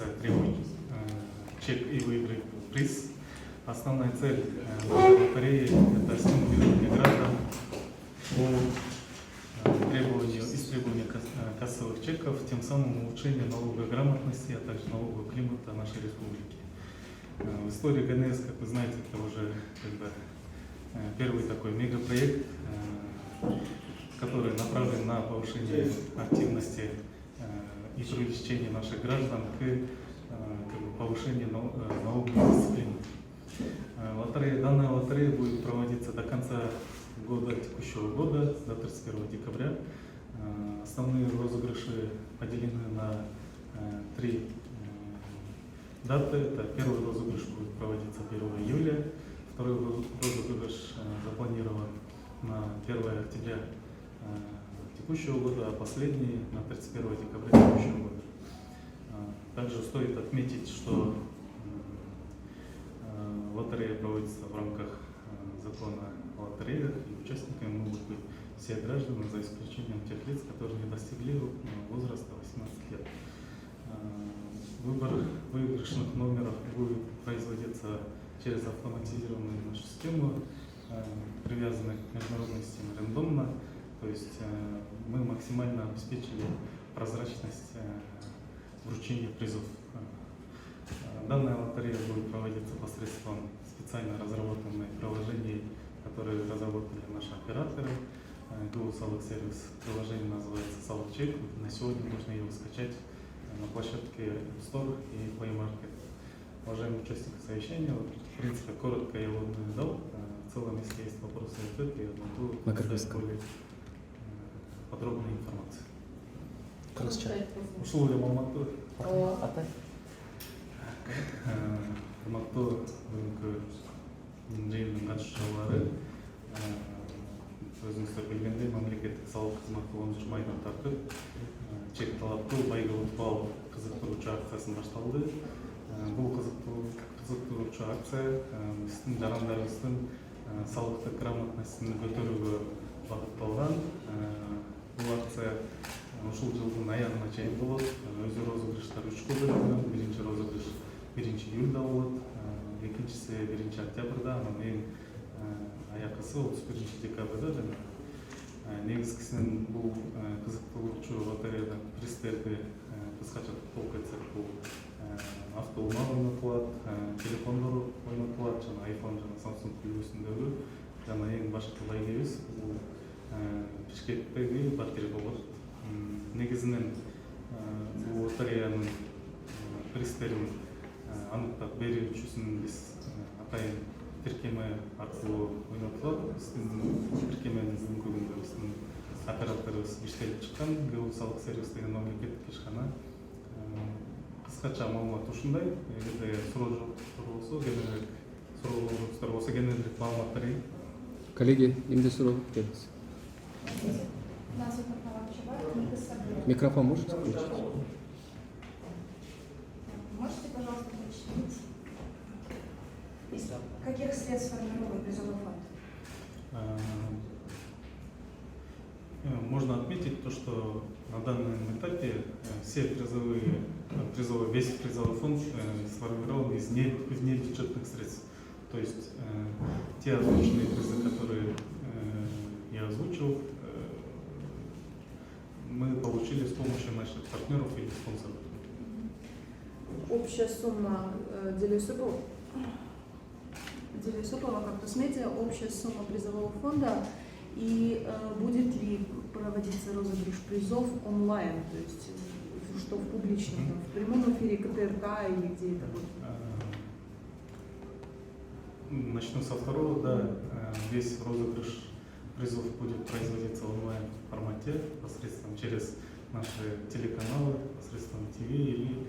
акция «Требуй чек и выиграй приз». Основная цель лотереи – это стимулирование граждан по требованию кассовых чеков, тем самым улучшение налоговой грамотности, а также налогового климата нашей республики. В истории ГНС, как вы знаете, это уже первый такой мегапроект, который направлен на повышение активности и привлечение наших граждан к повышению налоговой дисциплины. Данная лотерея будет проводиться до конца текущего года, до 31 декабря. Основные розыгрыши поделены на 3 даты. Это первый розыгрыш будет проводиться 1 июля, второй розыгрыш запланирован на 1 октября текущего года, а последний на 31 декабря текущего года. Также стоит отметить, что лотерея проводится в рамках закона о лотереях, и участниками могут быть все граждане, за исключением тех лиц, которые не достигли возраста 18 лет. Выбор выигрышных номеров будет производиться через автоматизированную нашу систему, привязанную к международной системе рандомно. То есть мы максимально обеспечили прозрачность вручения призов. Данная лотерея будет проводиться посредством специально разработанных приложений, которые разработали наши операторы. Go Salak Service. Приложение называется Salak Check. На сегодня можно его скачать на площадке App Store и Play Market. Уважаемые участники совещания, в принципе, коротко я его дал. В целом, если есть вопросы и ответы, я могу дать более подробную информацию. Условия Алматы. Алматы жиынның қатысушылары өзіңіздер білгендей мемлекеттік салық қызметі 10 майдан тартып чек талапты байға ұтпау қызықтырушы акциясын башталды. Бұл қызықтырушы акция біздің жарандарымыздың салықтық грамотностін көтеруге бағытталған. Бұл акция ушул жылдың аяғына чейин болот. Өзі розыгрыштар 3-ке бөлінген. Биринчи розыгрыш 1 июльда болот, экинчиси 1 октябрда, анан эң аякысы 31 декабрда. Негизгисинен бул кызыктыруучу лотереядан приздерди кыскача толук айтсак, бул автоунаа ойнотулат, телефондор ойнотулат, жана iPhone жана Samsung үлгүсүндөгү жана эң башкы байгебиз бул Бишкектеги батир болот. Негизинен бул лотереянын приздерин аныктап берүү үчүн биз атайын тиркеме аркылуу ойнотулат. Биздин тиркеменин бүгүнкү күндө биздин операторубуз иштелип чыккан. Go Salak Service деген мамлекеттик ишкана. Кыскача маалымат ушундай. Эгерде суроо болсо, кененирээк маалымат берейин. Коллеги, эмне суроо бериңиз? Микрофон можете включить? Можете, пожалуйста, уточнить, из каких средств формирован призовой фонд? Можно отметить то, что на данном этапе весь призовой фонд сформирован из внебюджетных средств. То есть те озвученные призы, которые я озвучил, мы получили с помощью наших партнеров или спонсоров. Общая сумма Делюсупова, как-то медиа, общая сумма призового фонда, и будет ли проводиться розыгрыш призов онлайн, то есть что в публичном, в прямом эфире КТРК или где это будет? Начну со второго, да. Весь розыгрыш призов будет производиться онлайн формате, посредством через наши телеканалы, посредством ТВ или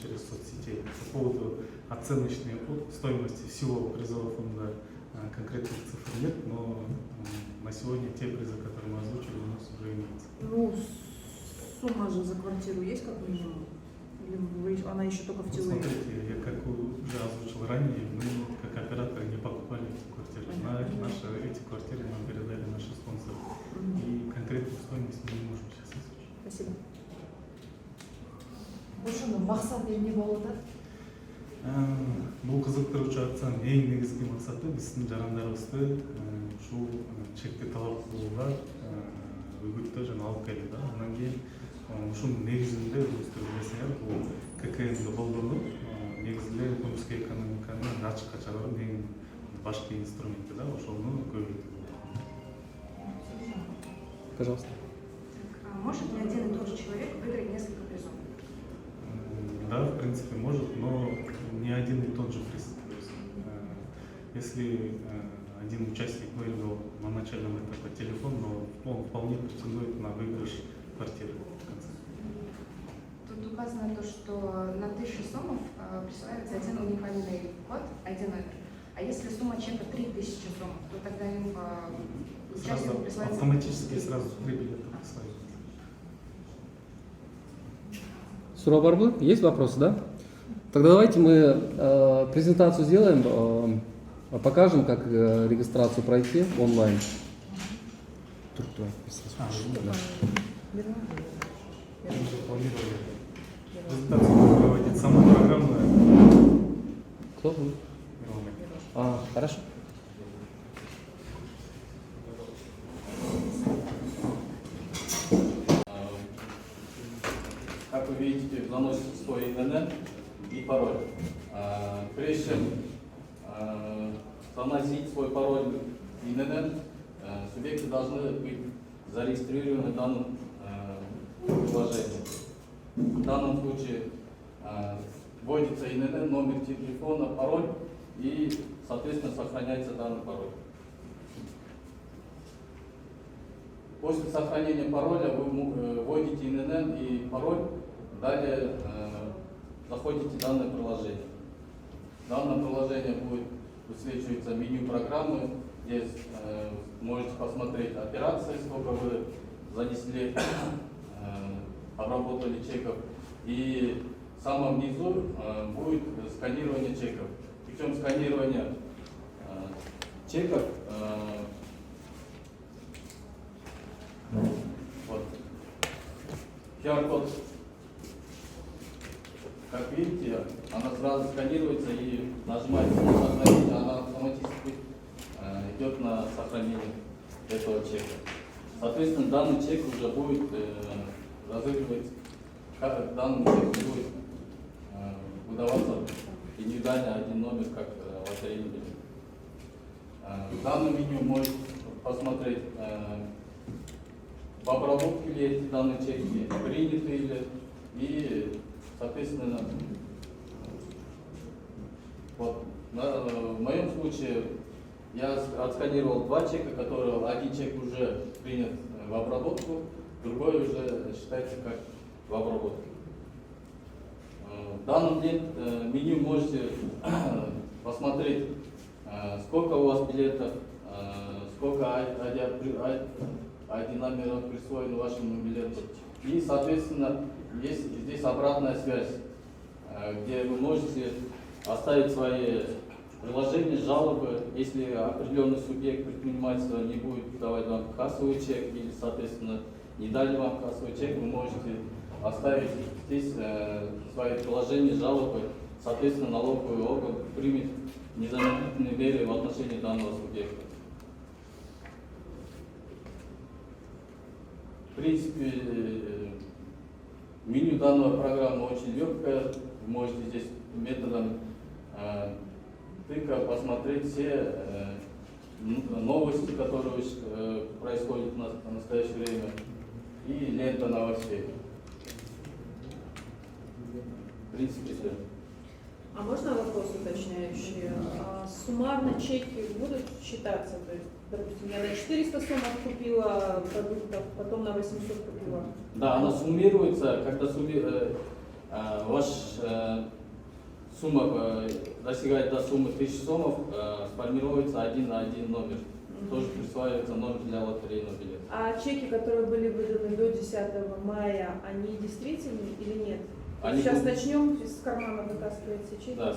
через соцсети. По поводу оценочной стоимости всего призового фонда конкретных цифр нет, но на сегодня те призы, которые мы озвучили, у нас уже имеются. Ну, сумма же за квартиру есть как минимум? Или она еще только в теории? Смотрите, я как уже озвучил ранее, мы как операторы не покупали эти квартиры. Эти квартиры нам передали наши спонсоры. И конкретную стоимость мы не можем сейчас озвучить. Спасибо. Ошондун максаты эмне болуп атат? Бул кызыктыруучу акциянын эң негизги максаты биздин жарандарыбызды ушул чекти талап кылууга үгүттөө жана алып келүү да. Андан кийин ушунун негизинде өзүңүздөр билесиңер, бул ККНди колдонуп негизинде көмүскө экономиканы ачыкка чыгаруунун эң башкы инструменти да, ошону көбөйтүү. Пожалуйста. Может ли один и тот же человек выиграть несколько призов? Да, в принципе, может, но не один и тот же приз. То есть, если один участник выиграл на начальном этапе телефон, но он вполне претендует на выигрыш квартиры в конце. Тут указано то, что на 1000 сомов присваивается один уникальный код, один номер. А если сумма чека 3000 сомов, то тогда им участнику присваивается... Автоматически сразу 3 билета присваиваются. Суроо барбы? Есть вопросы, да? Тогда давайте мы презентацию сделаем, покажем, как регистрацию пройти онлайн. Презентацию проводит сама программа. Кто будет? Хорошо. Как вы видите, заносите свой ИНН и пароль. Прежде чем заносить свой пароль ИНН, субъекты должны быть зарегистрированы в данном приложении. В данном случае вводится ИНН, номер телефона, пароль и, соответственно, сохраняется данный пароль. После сохранения пароля вы вводите ИНН и пароль, далее заходите в данное приложение. Данное приложение будет высвечиваться меню программы, где можете посмотреть операции, сколько вы занесли, обработали чеков. И в самом низу будет сканирование чеков. Причем сканирование чеков вот. QR-код, как видите, она сразу сканируется и нажимается на сохранение, она автоматически идет на сохранение этого чека. Соответственно, данный чек уже будет разыгрывать, данный чек будет выдаваться индивидуально один номер, как лотерейный билет. В данном меню можете посмотреть, в обработке ли эти данные чеки, приняты ли, и, соответственно, вот, в моем случае я отсканировал 2 чека, которые один чек уже принят в обработку, другой уже считается как в обработке. В данном меню можете посмотреть, сколько у вас билетов, сколько один номер присвоен вашему билету. И, соответственно, есть здесь обратная связь, где вы можете оставить свои приложения, жалобы. Если определенный субъект предпринимательства не будет давать вам кассовый чек или, соответственно, не дали вам кассовый чек, вы можете оставить здесь свои приложения, жалобы. Соответственно, налоговый орган примет незамедлительные меры в отношении данного субъекта. В принципе, меню данной программы очень легкое. Вы можете здесь методом тыка посмотреть все новости, которые происходят в настоящее время, и лента новостей. В принципе, все. А можно вопрос уточняющий? Суммарно чеки будут считаться? То есть, допустим, я на 400 сомов купила продуктов, потом на 800 купила? Да, она суммируется, когда ваша сумма достигает до суммы 1000 сомов, сформируется один на один номер. Тоже присваивается номер для лотерейного билета. А чеки, которые были выданы до 10 мая, они действительны или нет? Они Сейчас будут... начнем из кармана вытаскивать все чеки. Да.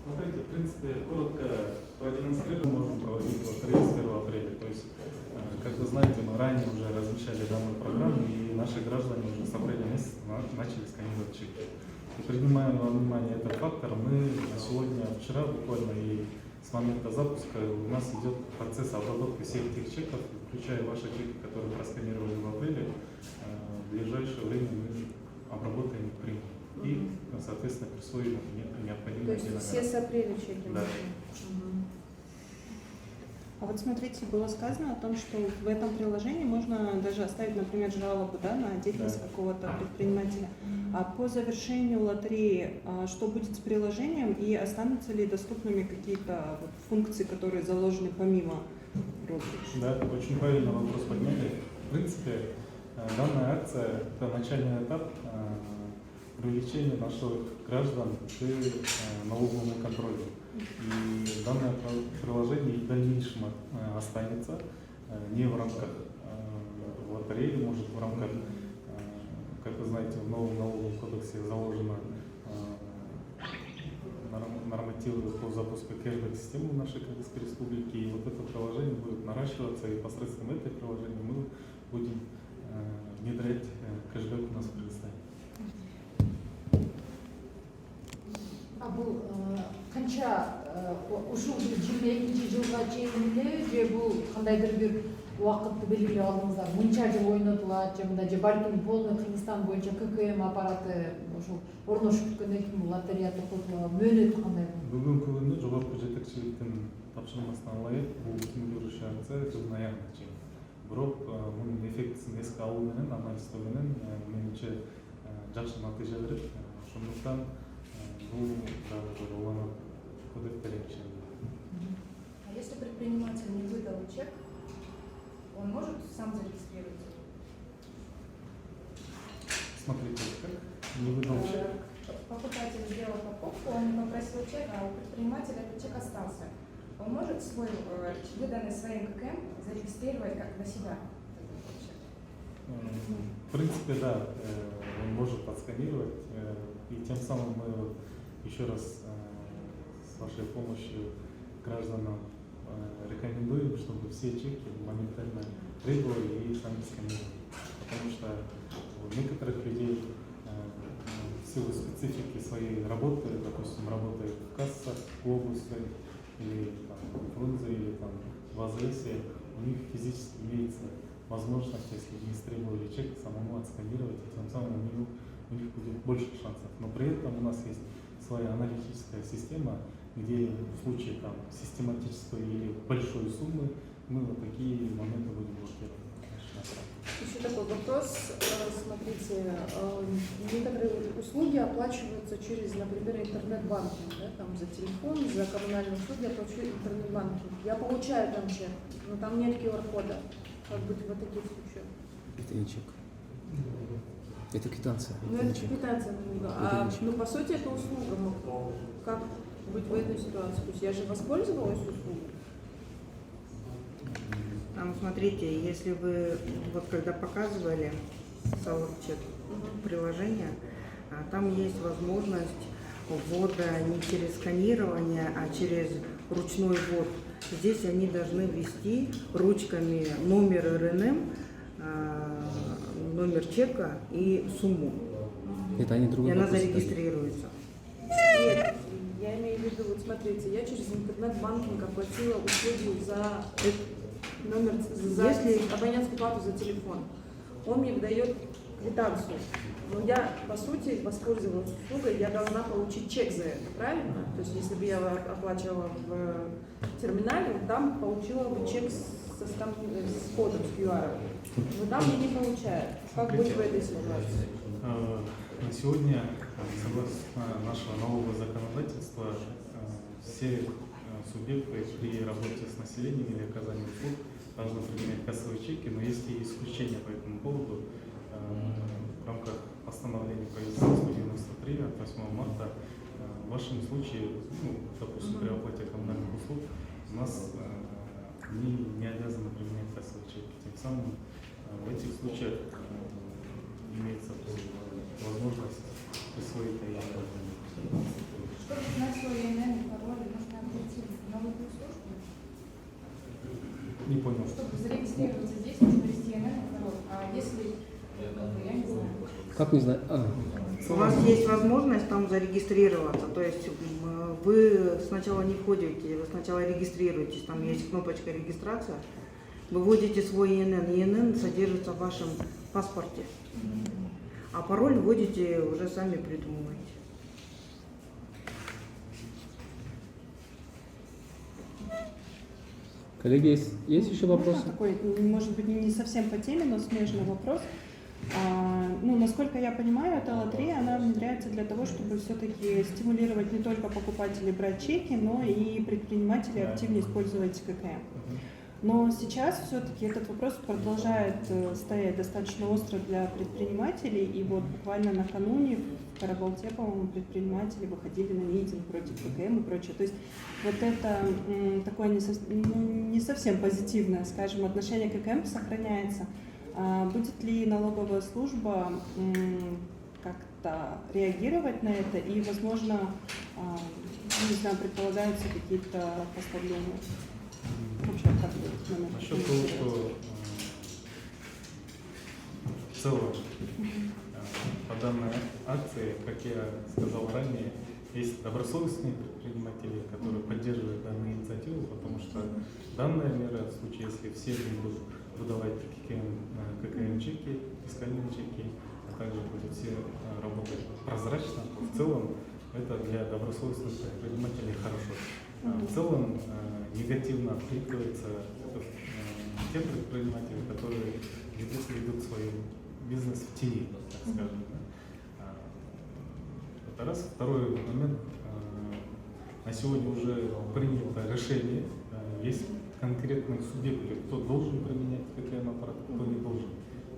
Смотрите, в принципе, коротко продемонстрировать можем проводить лотерею с 1 апреля. То есть, как вы знаете, мы ранее уже размещали данную программу, и наши граждане уже с апреля месяца начали сканировать чеки. И принимая во внимание этот фактор, мы сегодня, вчера буквально и с момента запуска у нас идет процесс обработки всех этих чеков, включая ваши чеки, которые просканировали в апреле. В ближайшее время мы обработаем их примем. И, соответственно, присвоим То необходимые есть деньги. все с апреля чеки Да. нужны. Мгм. А вот смотрите, было сказано о том, что в этом приложении можно даже оставить, например, жалобу, да, на деятельность Да. какого-то предпринимателя. А по завершению лотереи, что будет с приложением и останутся ли доступными какие-то вот функции, которые заложены помимо розыгрыша? Да, очень правильно вопрос подняли. В принципе, данная акция – это начальный этап привлечения наших граждан к налоговому контролю. И данное приложение и в дальнейшем останется не в рамках лотереи, может в рамках, как вы знаете, в новом налоговом кодексе заложено нормативы по запуску кэшбэк-системы в нашей Кыргызской республике. И вот это приложение будет наращиваться, и посредством этой приложения мы будем внедрять кэшбэк у нас в Кыргызстане. А бұл қанша ушул 22 жылға чейин эле же бул кандайдыр бир убакытты белгилеп алдыңыздар, мынча жыл ойнотулат же мындай же балким полный Кыргызстан боюнча ККМ аппараты ошол орношуп бүткөндөн кийин лотерея токтотулган мөөнөтү кандай болот? Бүгүнкү күндө жогорку жетекчиликтин тапшырмасына ылайык бул стимулирующий акция жыл аягына чейин. Бирок мунун эффектисин эске алуу менен, анализдөө менен менимче жакшы натыйжа берет. Ошондуктан бул дагы бир уланып көрүп берекчи. А если предприниматель не выдал чек, он может сам зарегистрироваться? Смотрите, как не выдал чек. Покупатель сделал покупку, он попросил чек, а у предпринимателя этот чек остался. Он может свой, выданный своим ККМ, зарегистрировать как на себя? этот чек? В принципе, да, он может отсканировать, и тем самым мы еще раз с вашей помощью гражданам рекомендуем, чтобы все чеки моментально требовали и сами сканировали. Потому что у некоторых людей в силу специфики своей работы, допустим, работает в кассах, в области, или там, в Фрунзе, или там, в АЗСе, у них физически имеется возможность, если не требовали чек, самому отсканировать, и тем самым у них будет больше шансов. Но при этом у нас есть своя аналитическая система, где в случае там, систематической или большой суммы мы вот такие моменты будем блокировать. Еще такой вопрос. Смотрите, некоторые услуги оплачиваются через, например, интернет-банкинг, да, там за телефон, за коммунальные услуги оплачиваю интернет-банкинг. Я получаю там чек, но там нет QR-кода. Как быть в таких случаях? Это не чек. Это квитанция. Ну, не это чек. квитанция. Ну, по сути, это услуга. Ну, как быть в этой ситуации? То есть я же воспользовалась услугой. Там, смотрите, если вы, вот когда показывали чек приложение, там есть возможность ввода не через сканирование, а через ручной ввод. Здесь они должны ввести ручками номер РНМ, номер чека и сумму. Это они И другой она вопрос зарегистрируется. Нет, я имею в виду, вот смотрите, я через интернет-банкинг оплатила услуги за номер, за абонентскую плату за телефон. Он мне выдает квитанцию. Но я, по сути, воспользовалась услугой, я должна получить чек за это, правильно? То есть, если бы я оплачивала в терминале, там получила бы чек с кодом, с QR. Но там я не получаю. Как быть в этой ситуации? На сегодня, согласно нашего нового законодательства, все субъекты при работе с населением или оказании услуг должны применять кассовые чеки, но есть и исключения по этому поводу. В рамках постановления правительства 193 от 8 марта в вашем случае, допустим, при оплате коммунальных услуг у нас не обязаны применять кассовые чеки. Тем самым в этих случаях имеется возможность присвоить Чтобы узнать свой ИНН, Как не знаю? У вас есть возможность там зарегистрироваться, то есть вы сначала не входите, вы сначала регистрируетесь, там есть кнопочка регистрация, вы вводите свой ИНН, ИНН содержится в вашем паспорте, а пароль вводите уже сами придумываете. Коллеги, есть еще вопросы? Можно такой, может быть, не совсем по теме, но смежный вопрос. Ну, насколько я понимаю, эта лотерея, она внедряется для того, чтобы все-таки стимулировать не только покупателей брать чеки, но и предпринимателей активнее использовать ККМ. Но сейчас все-таки этот вопрос продолжает стоять достаточно остро для предпринимателей, и вот буквально накануне в Карабалте, по-моему, предприниматели выходили на митинг против ККМ и прочее. То есть вот это такое не совсем позитивное, скажем, отношение к ККМ сохраняется. Будет ли налоговая служба как-то реагировать на это и, возможно, не знаю, предполагаются какие-то послабления? Вообще, как вы Насчет того, что в целом по данной акции, как я сказал ранее, есть добросовестные предприниматели, которые поддерживают данную инициативу, потому что данная мера, в случае, если все будут выдавать ККМ-чеки, фискальные чеки, а также будут все работать прозрачно, то в целом это для добросовестных предпринимателей хорошо. В целом негативно откликивается те предприниматели, которые ведут свой бизнес в тени, так скажем. Да? Это раз. Второй момент. На сегодня уже принято решение, есть конкретные субъекты, кто должен применять ККМ-аппарат, кто не должен.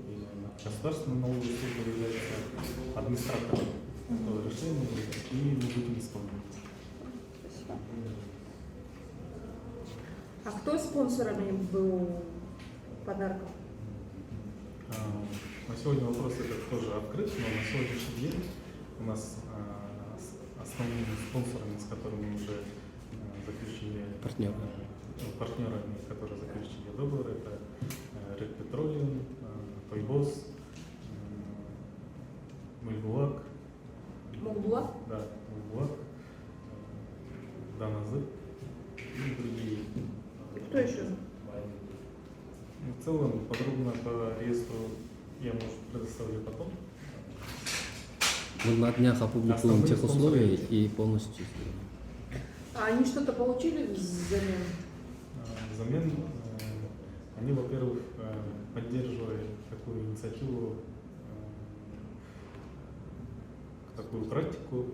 И государственная налоговая служба является администратором этого решения, и мы будем исполнять. А кто спонсорами был подарков? На сегодня вопрос этот тоже открыт, но на сегодняшний день у нас основными спонсорами, с которыми мы уже заключили партнерами, которые заключили договор, это Red Petroleum, Тойбос, Мульбулак, Мулбулак? да, Мульбулак, Даназы и другие. Кто еще? В целом, подробно по реестру я, может, предоставлю потом. Мы на днях опубликуем тех условия и полностью. А они что-то получили взамен? Взамен они, во-первых, поддерживая такую инициативу, такую практику,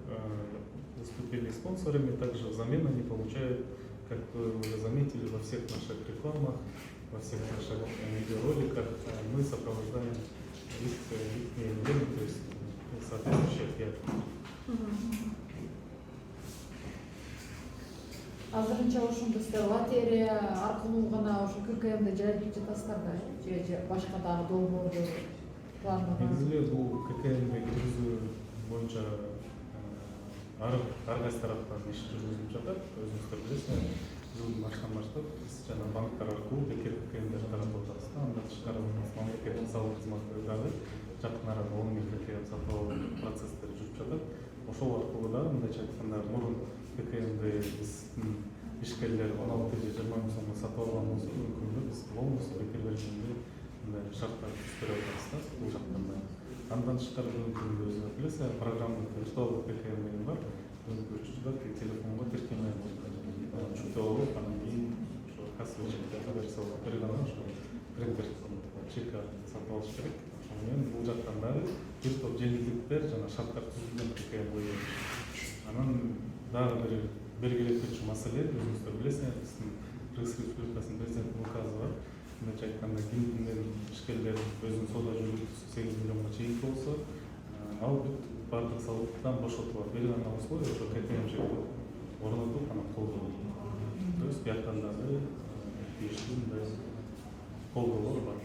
выступили спонсорами. Также взамен они получают, как вы уже заметили, во всех наших рекламах, во всех наших видеороликах мы сопровождаем их явления, то есть соответствующие ответы. Азырынча ушунда сіздер лотерея аркылуу гана ушу ККМди жайып жатасыздар да, же башка дагы долбоорду пландаган? Негізінде бұл ККМ-ді кіргізу бойынша ар кайсы тараптан иш жүргүзүлүп жатат. Өзүңүздөр билесиздер, жылдын башынан баштап биз жана банктар аркылуу бекер ККМдер таратып жатабыз. Андан тышкары мамлекеттик салык кызматы дагы жакын арада 10 000 ККМ сатып алуу процесстери жүрүп жатат. Ошол аркылуу дагы мындайча айтканда мурун ККМди биздин ишкерлер 16-20 миң сомго сатып алган болсо, мүмкүн биз полностью бекерлерге мындай шарттар түзүп жатабыз да, бул жактан да. Андан тышкары мүмкүн өзүңүз билесиз, программа виртуалдык ККМ деген бар. Өзүңүздөр телефонго тиркеме чөптөп алып, анан кийин ошо кассовый чектерди версиялап бергенде ошо принтер чек сатып алыш керек. Анан бул жактан дагы бир топ жеңилдиктер жана шарттар түзүлгөн ККМ боюнча. Анан дагы бир белгилетүүчү маселе, өзүңүздөр билесиздер, биздин Кыргыз Республикасынын президенттин указы бар. Мындайча айтканда, кимдин ишкерлер өзүнүн соода жүргүзүүсү 8 миллионго чейин болсо, ал бүт баардык салыктан бошотулат. Берилген условия ошо ККМ орнотуп, анан колдонуу. То есть бияктан дагы тийиштүү мындай колдоолор бар.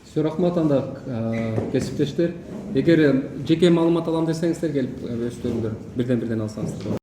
Все, рахмат анда кесиптештер. Эгер жеке маалымат алам десеңиздер, келип өздөрүңдөр бирден алсаңыздар.